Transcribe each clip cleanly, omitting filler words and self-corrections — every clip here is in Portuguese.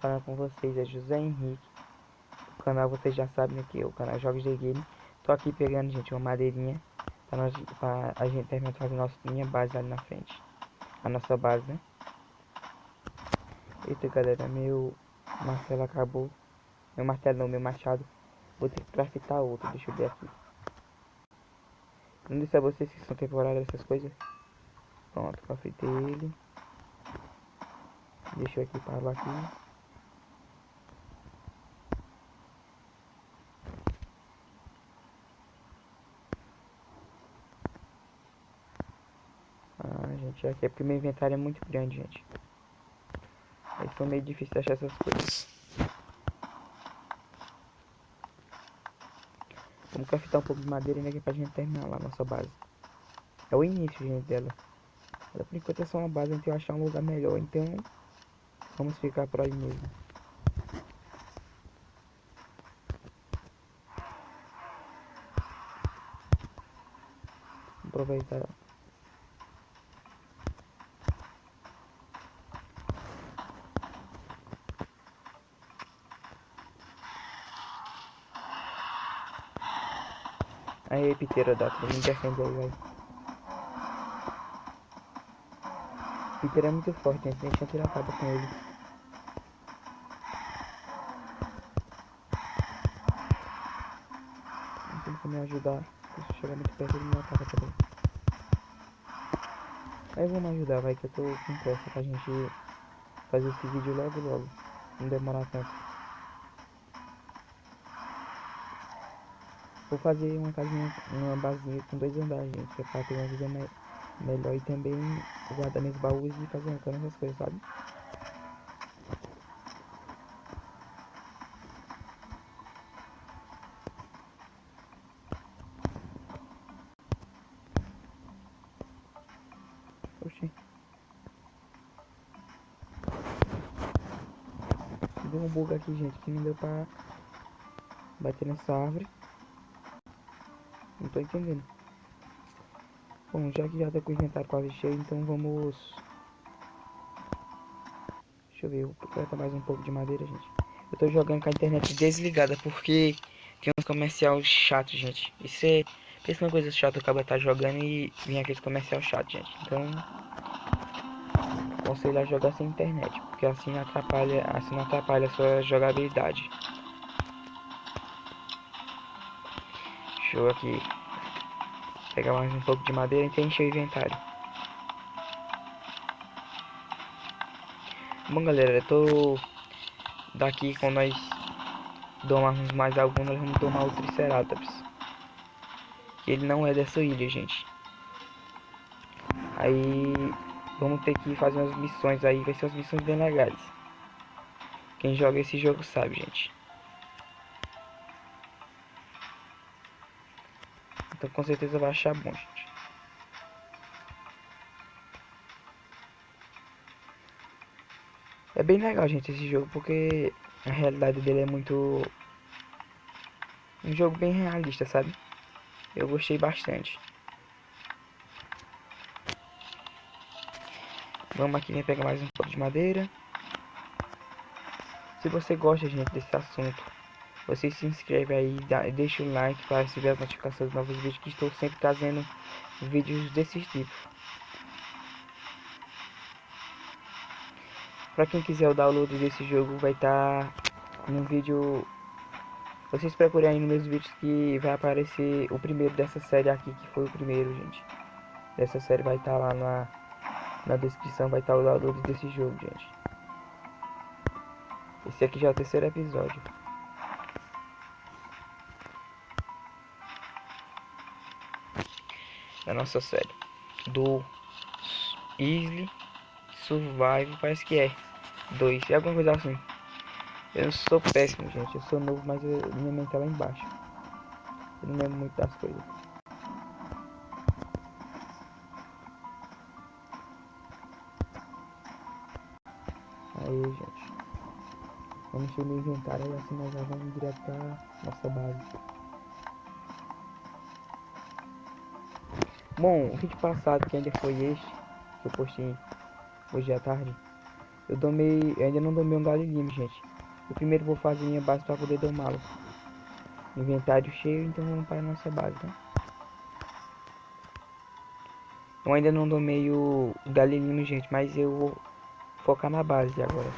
falando com vocês é José Henrique. O canal vocês já sabem aqui, o canal Jogos de Game. Tô aqui pegando, gente, uma madeirinha pra a gente terminar de fazer minha base ali na frente. A nossa base, né? Eita, galera, meu martelo acabou. Meu martelo não, meu machado. Vou ter que craftar outro, deixa eu ver aqui. Não disse a vocês que são temporárias essas coisas. Pronto, craftei ele. Deixa eu equipá-lo aqui. Gente, aqui é porque meu inventário é muito grande, gente. Aí foi meio difícil de achar essas coisas. Vamos craftar um pouco de madeira ainda aqui pra gente terminar lá a nossa base. É o início, gente, dela. Ela por enquanto é só uma base, a gente vai achar um lugar melhor, então vamos ficar por aí mesmo. Vamos aproveitar. Aí, piteira da me defende aí, vai. Peter é muito forte, gente. A gente tem que tirar acaba com ele. Não tem como me ajudar. Se eu chegar muito perto, ele me ataca também. Aí vamos ajudar, vai, que eu tô com pressa pra gente fazer esse vídeo logo logo. Não demorar tanto. Vou fazer uma casinha, uma basinha com 2 andares, gente. Que é pra ter uma visão melhor e também guardar meus baús e fazer uma cama, essas coisas, sabe? Oxi. Deu um bug aqui, gente, que não deu pra bater nessa árvore. Não tô entendendo. Bom, já que já tá com o inventário quase cheio, então vamos... Deixa eu ver, vou coletar mais um pouco de madeira, gente. Eu tô jogando com a internet desligada porque tem uns comercial chato, gente. Isso é... Pensa uma coisa chata, acaba tá jogando e vem aqueles comercial chato, gente. Então, aconselho a jogar sem internet, porque assim não atrapalha a sua jogabilidade. Deixa eu aqui pegar mais um pouco de madeira e encher o inventário. Bom, galera, eu tô daqui quando nós domarmos mais algum, nós vamos tomar o Triceratops. Que ele não é dessa ilha, gente. Aí vamos ter que fazer umas missões aí, vai ser umas missões bem legais. Quem joga esse jogo sabe, gente. Então com certeza vai achar bom, gente. É bem legal, gente, esse jogo, porque a realidade dele é muito... Um jogo bem realista, sabe? Eu gostei bastante. Vamos aqui, né, pegar mais um pouco de madeira. Se você gosta, gente, desse assunto, você se inscreve aí, deixa o like para receber as notificações dos novos vídeos, que estou sempre trazendo vídeos desse tipo. Para quem quiser o download desse jogo, vai estar no vídeo. Vocês procurem aí nos meus vídeos que vai aparecer o primeiro dessa série aqui, que foi o primeiro, gente. Dessa série vai estar lá na descrição, vai estar o download desse jogo, gente. Esse aqui já é o terceiro episódio. Da nossa série. Do Easy Survive, parece que é 2, é alguma coisa assim. Eu sou péssimo, gente. Eu sou novo, mas minha mente tá lá embaixo. Eu não lembro muito das coisas. Aí, gente. Vamos encher meu inventário e assim nós já vamos direto pra nossa base. Bom, o vídeo passado, que ainda foi este, que eu postei hoje à tarde, Eu ainda não domei um galinho, gente. Eu primeiro vou fazer minha base para poder domá-lo. Inventário cheio, então vamos para a nossa base, né? Eu ainda não domei o galinho, gente, mas eu vou focar na base agora.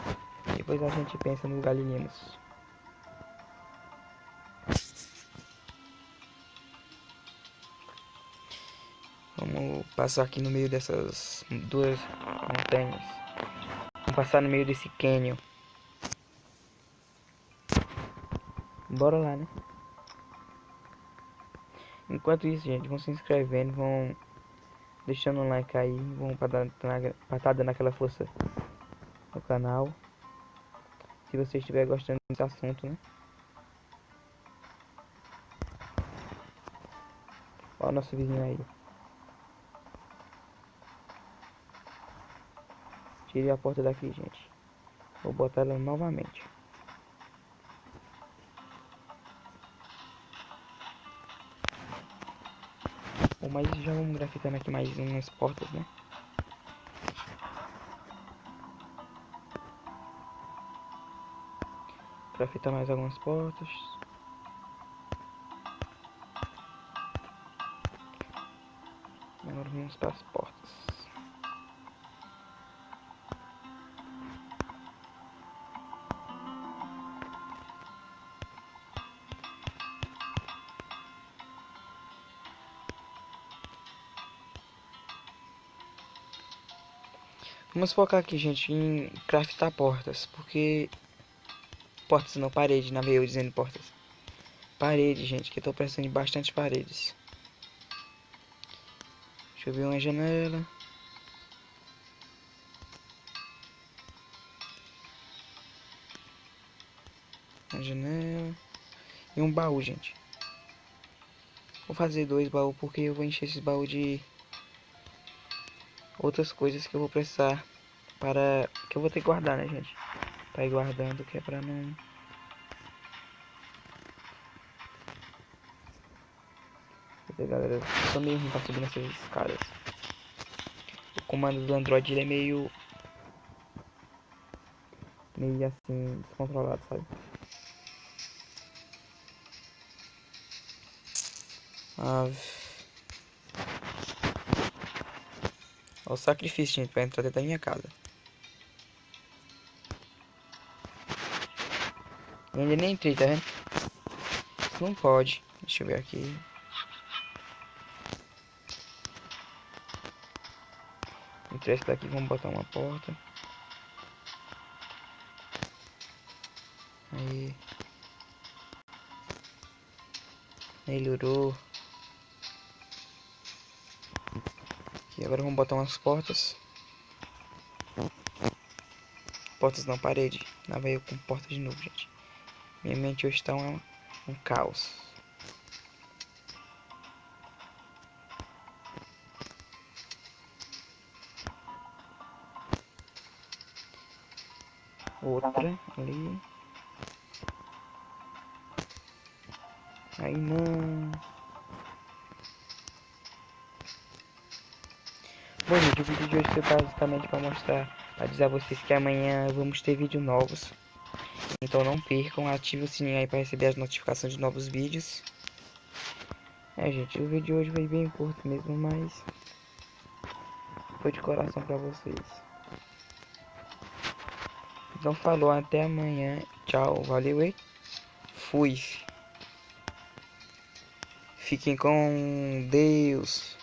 Depois a gente pensa nos galinhos. Vamos passar aqui no meio dessas duas montanhas. Vamos passar no meio desse canyon. Bora lá, né? Enquanto isso, gente, vão se inscrevendo, vão deixando um like aí, vão pra tá dando aquela força no canal. Se você estiver gostando desse assunto, né? Olha o nosso vizinho aí. Tirei a porta daqui, gente. Vou botar ela novamente. Bom, mas já vamos grafitando aqui mais umas portas, né? Grafitar mais algumas portas. Agora vamos para as portas. Vamos focar aqui, gente, em craftar portas, porque... Portas não, parede, na veio dizendo portas. Parede, gente, que eu tô precisando de bastante paredes. Deixa eu ver uma janela. Uma janela. E um baú, gente. Vou fazer 2 baús porque eu vou encher esses baús de outras coisas que eu vou precisar para... que eu vou ter que guardar, né, gente? Pra ir guardando, que é pra não... Quer dizer, galera, eu tô meio ruim pra subir nessas escadas. O comando do Android, ele é meio assim, descontrolado, sabe? Olha o sacrifício, gente, pra entrar dentro da minha casa. Eu ainda nem entrei, tá vendo? Isso não pode. Deixa eu ver aqui. Entrar esse daqui, vamos botar uma porta. Aí. Melhorou. Aqui, agora vamos botar umas portas. Portas não, parede. Lá vai eu com porta de novo, gente. Minha mente hoje está um caos. Outra ali. Aí não. Bom, gente, o vídeo de hoje foi basicamente para mostrar, para dizer a vocês que amanhã vamos ter vídeos novos. Então não percam, ative o sininho aí para receber as notificações de novos vídeos. Gente, o vídeo de hoje foi bem curto mesmo, mas foi de coração para vocês. Então falou, até amanhã. Tchau, valeu e fui. Fiquem com Deus.